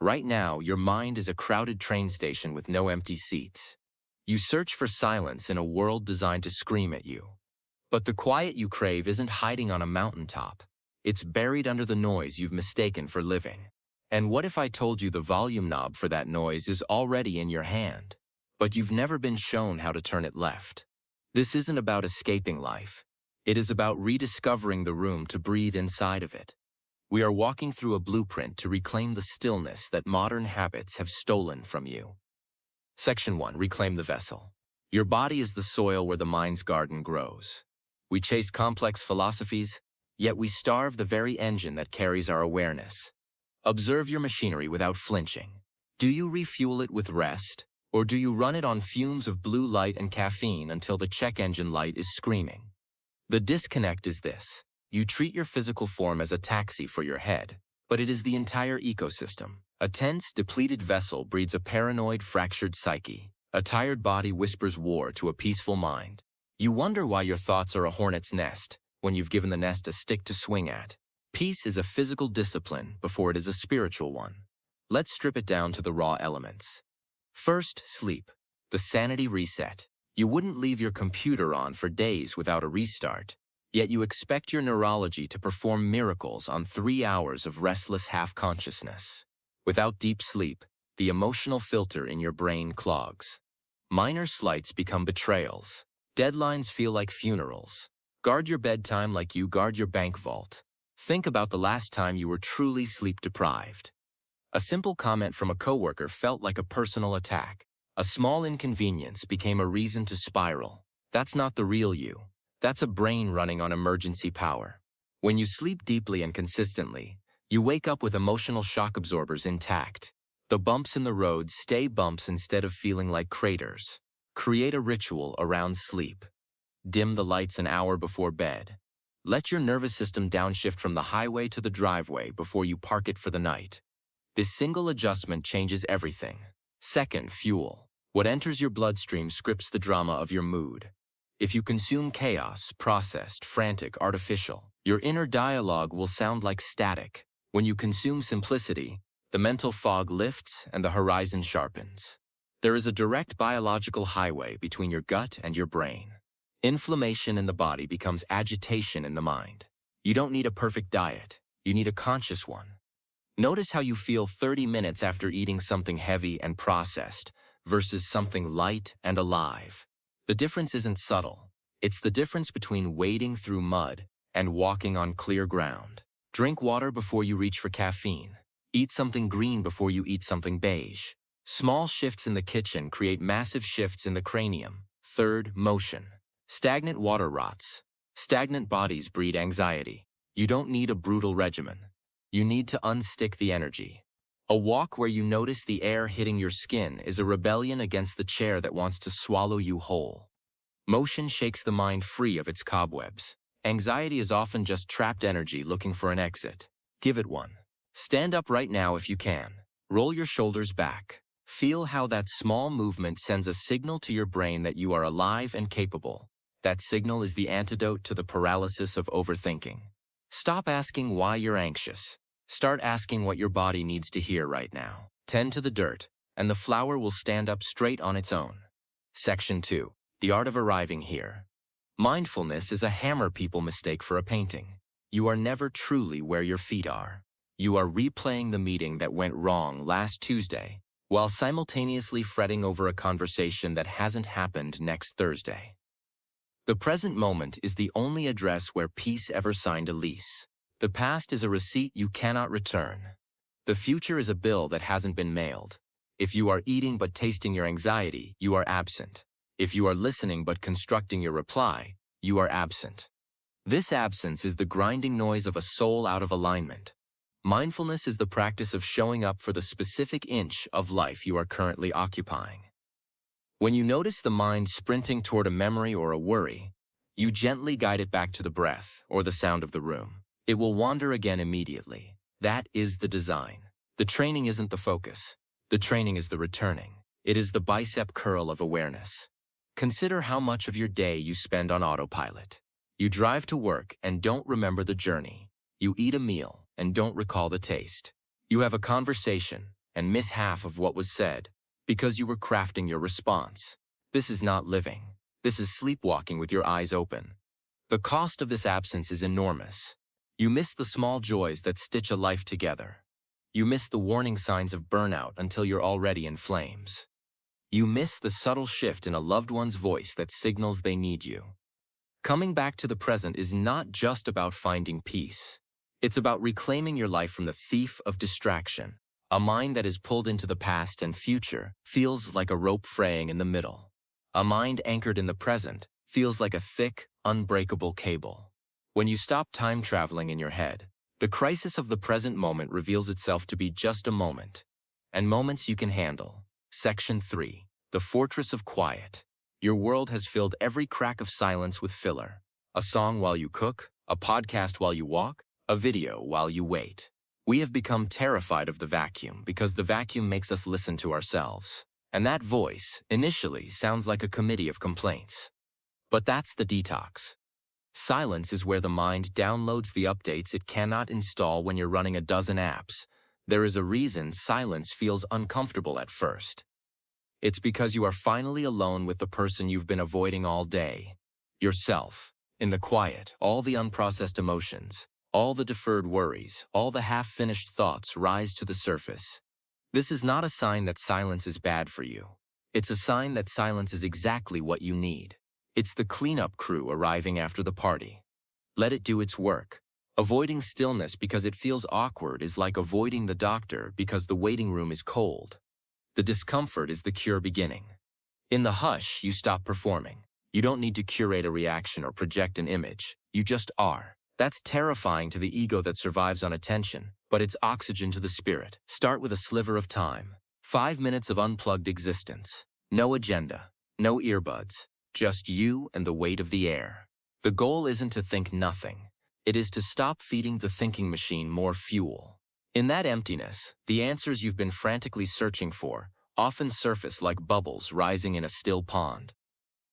Right now, your mind is a crowded train station with no empty seats. You search for silence in a world designed to scream at you. But the quiet you crave isn't hiding on a mountaintop. It's buried under the noise you've mistaken for living. And what if I told you the volume knob for that noise is already in your hand, but you've never been shown how to turn it left? This isn't about escaping life. It is about rediscovering the room to breathe inside of it. We are walking through a blueprint to reclaim the stillness that modern habits have stolen from you. Section 1. Reclaim the vessel. Your body is the soil where the mind's garden grows. We chase complex philosophies, yet we starve the very engine that carries our awareness. Observe your machinery without flinching. Do you refuel it with rest, or do you run it on fumes of blue light and caffeine until the check engine light is screaming? The disconnect is this. You treat your physical form as a taxi for your head, but it is the entire ecosystem. A tense, depleted vessel breeds a paranoid, fractured psyche. A tired body whispers war to a peaceful mind. You wonder why your thoughts are a hornet's nest when you've given the nest a stick to swing at. Peace is a physical discipline before it is a spiritual one. Let's strip it down to the raw elements. First, sleep. The sanity reset. You wouldn't leave your computer on for days without a restart, yet you expect your neurology to perform miracles on 3 hours of restless half-consciousness. Without deep sleep, the emotional filter in your brain clogs. Minor slights become betrayals. Deadlines feel like funerals. Guard your bedtime like you guard your bank vault. Think about the last time you were truly sleep-deprived. A simple comment from a coworker felt like a personal attack. A small inconvenience became a reason to spiral. That's not the real you. That's a brain running on emergency power. When you sleep deeply and consistently, you wake up with emotional shock absorbers intact. The bumps in the road stay bumps instead of feeling like craters. Create a ritual around sleep. Dim the lights an hour before bed. Let your nervous system downshift from the highway to the driveway before you park it for the night. This single adjustment changes everything. Second, fuel. What enters your bloodstream scripts the drama of your mood. If you consume chaos, processed, frantic, artificial, your inner dialogue will sound like static. When you consume simplicity, the mental fog lifts and the horizon sharpens. There is a direct biological highway between your gut and your brain. Inflammation in the body becomes agitation in the mind. You don't need a perfect diet. You need a conscious one. Notice how you feel 30 minutes after eating something heavy and processed versus something light and alive. The difference isn't subtle. It's the difference between wading through mud and walking on clear ground. Drink water before you reach for caffeine. Eat something green before you eat something beige. Small shifts in the kitchen create massive shifts in the cranium. Third, motion. Stagnant water rots. Stagnant bodies breed anxiety. You don't need a brutal regimen. You need to unstick the energy. A walk where you notice the air hitting your skin is a rebellion against the chair that wants to swallow you whole. Motion shakes the mind free of its cobwebs. Anxiety is often just trapped energy looking for an exit. Give it one. Stand up right now if you can. Roll your shoulders back. Feel how that small movement sends a signal to your brain that you are alive and capable. That signal is the antidote to the paralysis of overthinking. Stop asking why you're anxious. Start asking what your body needs to hear right now. Tend to the dirt, and the flower will stand up straight on its own. Section 2. The art of arriving here. Mindfulness is a hammer people mistake for a painting. You are never truly where your feet are. You are replaying the meeting that went wrong last Tuesday, while simultaneously fretting over a conversation that hasn't happened next Thursday. The present moment is the only address where peace ever signed a lease. The past is a receipt you cannot return. The future is a bill that hasn't been mailed. If you are eating but tasting your anxiety, you are absent. If you are listening but constructing your reply, you are absent. This absence is the grinding noise of a soul out of alignment. Mindfulness is the practice of showing up for the specific inch of life you are currently occupying. When you notice the mind sprinting toward a memory or a worry, you gently guide it back to the breath or the sound of the room. It will wander again immediately. That is the design. The training isn't the focus. The training is the returning. It is the bicep curl of awareness. Consider how much of your day you spend on autopilot. You drive to work and don't remember the journey. You eat a meal and don't recall the taste. You have a conversation and miss half of what was said because you were crafting your response. This is not living. This is sleepwalking with your eyes open. The cost of this absence is enormous. You miss the small joys that stitch a life together. You miss the warning signs of burnout until you're already in flames. You miss the subtle shift in a loved one's voice that signals they need you. Coming back to the present is not just about finding peace. It's about reclaiming your life from the thief of distraction. A mind that is pulled into the past and future feels like a rope fraying in the middle. A mind anchored in the present feels like a thick, unbreakable cable. When you stop time traveling in your head, the crisis of the present moment reveals itself to be just a moment. And moments you can handle. Section 3. The Fortress of Quiet. Your world has filled every crack of silence with filler. A song while you cook, a podcast while you walk, a video while you wait. We have become terrified of the vacuum because the vacuum makes us listen to ourselves. And that voice, initially, sounds like a committee of complaints. But that's the detox. Silence is where the mind downloads the updates it cannot install when you're running a dozen apps. There is a reason silence feels uncomfortable at first. It's because you are finally alone with the person you've been avoiding all day. Yourself. In the quiet, all the unprocessed emotions, all the deferred worries, all the half-finished thoughts rise to the surface. This is not a sign that silence is bad for you. It's a sign that silence is exactly what you need. It's the cleanup crew arriving after the party. Let it do its work. Avoiding stillness because it feels awkward is like avoiding the doctor because the waiting room is cold. The discomfort is the cure beginning. In the hush, you stop performing. You don't need to curate a reaction or project an image. You just are. That's terrifying to the ego that survives on attention, but it's oxygen to the spirit. Start with a sliver of time. 5 minutes of unplugged existence. No agenda. No earbuds. Just you and the weight of the air. The goal isn't to think nothing. It is to stop feeding the thinking machine more fuel. In that emptiness, the answers you've been frantically searching for often surface like bubbles rising in a still pond.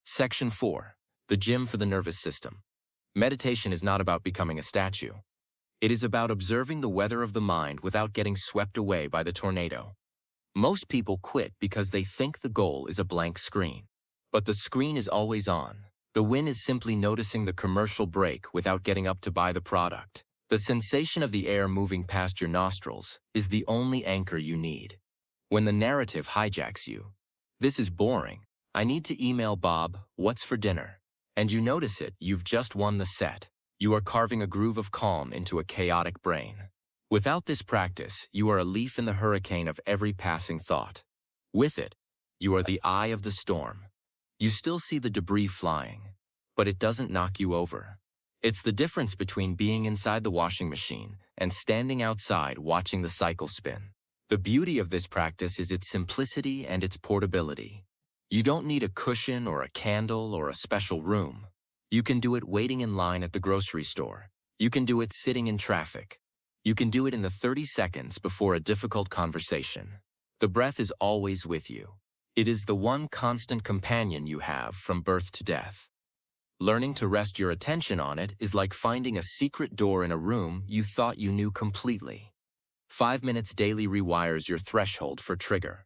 Section 4. The Gym for the Nervous System. Meditation is not about becoming a statue. It is about observing the weather of the mind without getting swept away by the tornado. Most people quit because they think the goal is a blank screen. But the screen is always on. The win is simply noticing the commercial break without getting up to buy the product. The sensation of the air moving past your nostrils is the only anchor you need. When the narrative hijacks you, this is boring. I need to email Bob, what's for dinner? And you notice it, you've just won the set. You are carving a groove of calm into a chaotic brain. Without this practice, you are a leaf in the hurricane of every passing thought. With it, you are the eye of the storm. You still see the debris flying, but it doesn't knock you over. It's the difference between being inside the washing machine and standing outside watching the cycle spin. The beauty of this practice is its simplicity and its portability. You don't need a cushion or a candle or a special room. You can do it waiting in line at the grocery store. You can do it sitting in traffic. You can do it in the 30 seconds before a difficult conversation. The breath is always with you. It is the one constant companion you have from birth to death. Learning to rest your attention on it is like finding a secret door in a room you thought you knew completely. 5 minutes daily rewires your threshold for trigger.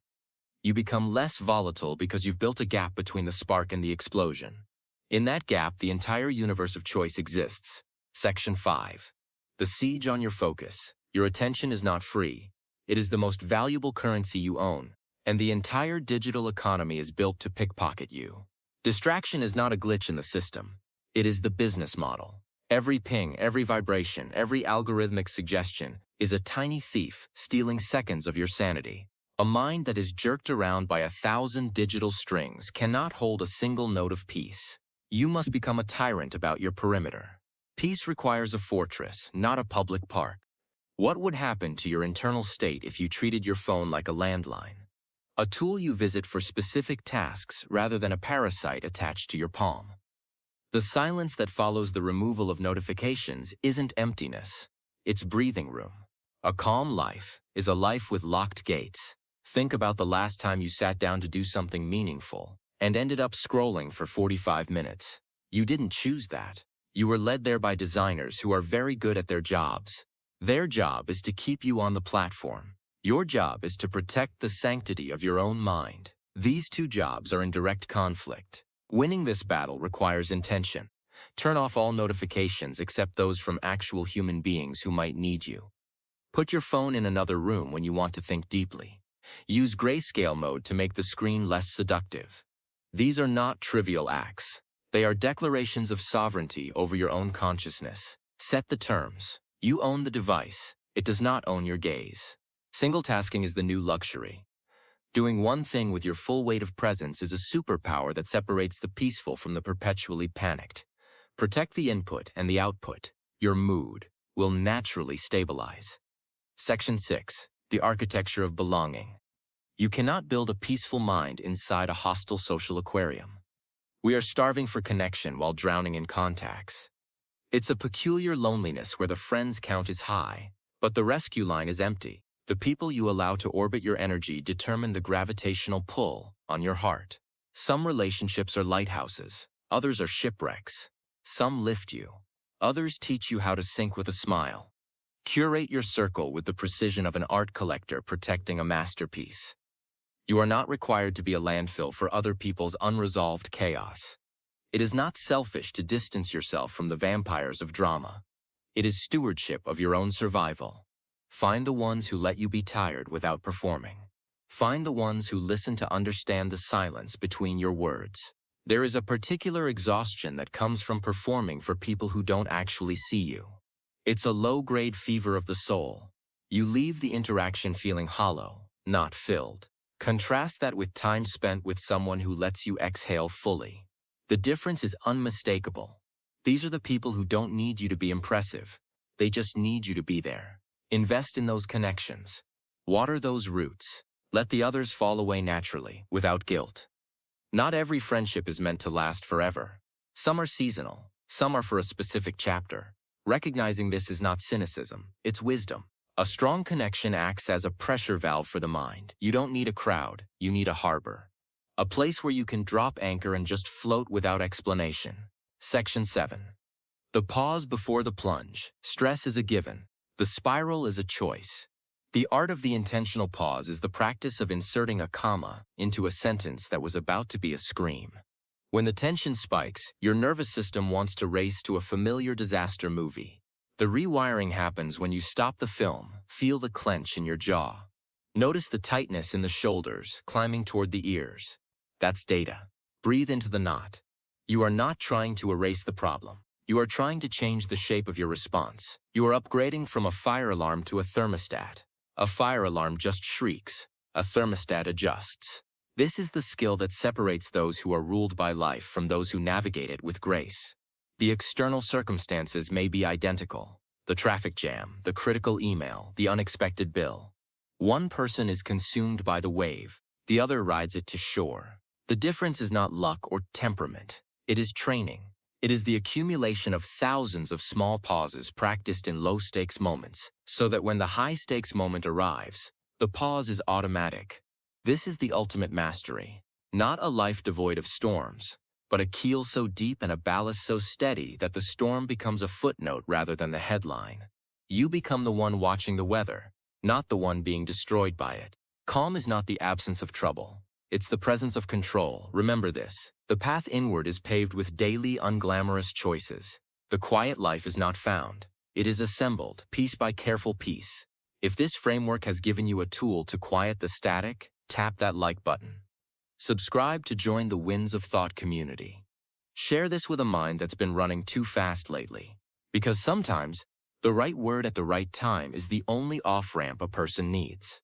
You become less volatile because you've built a gap between the spark and the explosion. In that gap, the entire universe of choice exists. Section 5. The siege on your focus. Your attention is not free. It is the most valuable currency you own. And the entire digital economy is built to pickpocket you. Distraction is not a glitch in the system. It is the business model. Every ping, every vibration, every algorithmic suggestion is a tiny thief stealing seconds of your sanity. A mind that is jerked around by 1,000 digital strings cannot hold a single note of peace. You must become a tyrant about your perimeter. Peace requires a fortress, not a public park. What would happen to your internal state if you treated your phone like a landline? A tool you visit for specific tasks rather than a parasite attached to your palm. The silence that follows the removal of notifications isn't emptiness. It's breathing room. A calm life is a life with locked gates. Think about the last time you sat down to do something meaningful and ended up scrolling for 45 minutes. You didn't choose that. You were led there by designers who are very good at their jobs. Their job is to keep you on the platform. Your job is to protect the sanctity of your own mind. These two jobs are in direct conflict. Winning this battle requires intention. Turn off all notifications except those from actual human beings who might need you. Put your phone in another room when you want to think deeply. Use grayscale mode to make the screen less seductive. These are not trivial acts. They are declarations of sovereignty over your own consciousness. Set the terms. You own the device. It does not own your gaze. Single-tasking is the new luxury. Doing one thing with your full weight of presence is a superpower that separates the peaceful from the perpetually panicked. Protect the input and the output. Your mood will naturally stabilize. Section 6. The architecture of belonging. You cannot build a peaceful mind inside a hostile social aquarium. We are starving for connection while drowning in contacts. It's a peculiar loneliness where the friends count is high, but the rescue line is empty. The people you allow to orbit your energy determine the gravitational pull on your heart. Some relationships are lighthouses, others are shipwrecks. Some lift you, others teach you how to sink with a smile. Curate your circle with the precision of an art collector protecting a masterpiece. You are not required to be a landfill for other people's unresolved chaos. It is not selfish to distance yourself from the vampires of drama. It is stewardship of your own survival. Find the ones who let you be tired without performing. Find the ones who listen to understand the silence between your words. There is a particular exhaustion that comes from performing for people who don't actually see you. It's a low-grade fever of the soul. You leave the interaction feeling hollow, not filled. Contrast that with time spent with someone who lets you exhale fully. The difference is unmistakable. These are the people who don't need you to be impressive. They just need you to be there. Invest in those connections. Water those roots. Let the others fall away naturally, without guilt. Not every friendship is meant to last forever. Some are seasonal. Some are for a specific chapter. Recognizing this is not cynicism, it's wisdom. A strong connection acts as a pressure valve for the mind. You don't need a crowd, you need a harbor. A place where you can drop anchor and just float without explanation. Section 7. The pause before the plunge. Stress is a given. The spiral is a choice. The art of the intentional pause is the practice of inserting a comma into a sentence that was about to be a scream. When the tension spikes, your nervous system wants to race to a familiar disaster movie. The rewiring happens when you stop the film, feel the clench in your jaw. Notice the tightness in the shoulders, climbing toward the ears. That's data. Breathe into the knot. You are not trying to erase the problem. You are trying to change the shape of your response. You are upgrading from a fire alarm to a thermostat. A fire alarm just shrieks. A thermostat adjusts. This is the skill that separates those who are ruled by life from those who navigate it with grace. The external circumstances may be identical. The traffic jam, the critical email, the unexpected bill. One person is consumed by the wave. The other rides it to shore. The difference is not luck or temperament. It is training. It is the accumulation of thousands of small pauses practiced in low-stakes moments, so that when the high-stakes moment arrives, the pause is automatic. This is the ultimate mastery. Not a life devoid of storms, but a keel so deep and a ballast so steady that the storm becomes a footnote rather than the headline. You become the one watching the weather, not the one being destroyed by it. Calm is not the absence of trouble. It's the presence of control. Remember this. The path inward is paved with daily, unglamorous choices. The quiet life is not found. It is assembled, piece by careful piece. If this framework has given you a tool to quiet the static, tap that like button. Subscribe to join the Winds of Thought community. Share this with a mind that's been running too fast lately. Because sometimes, the right word at the right time is the only off-ramp a person needs.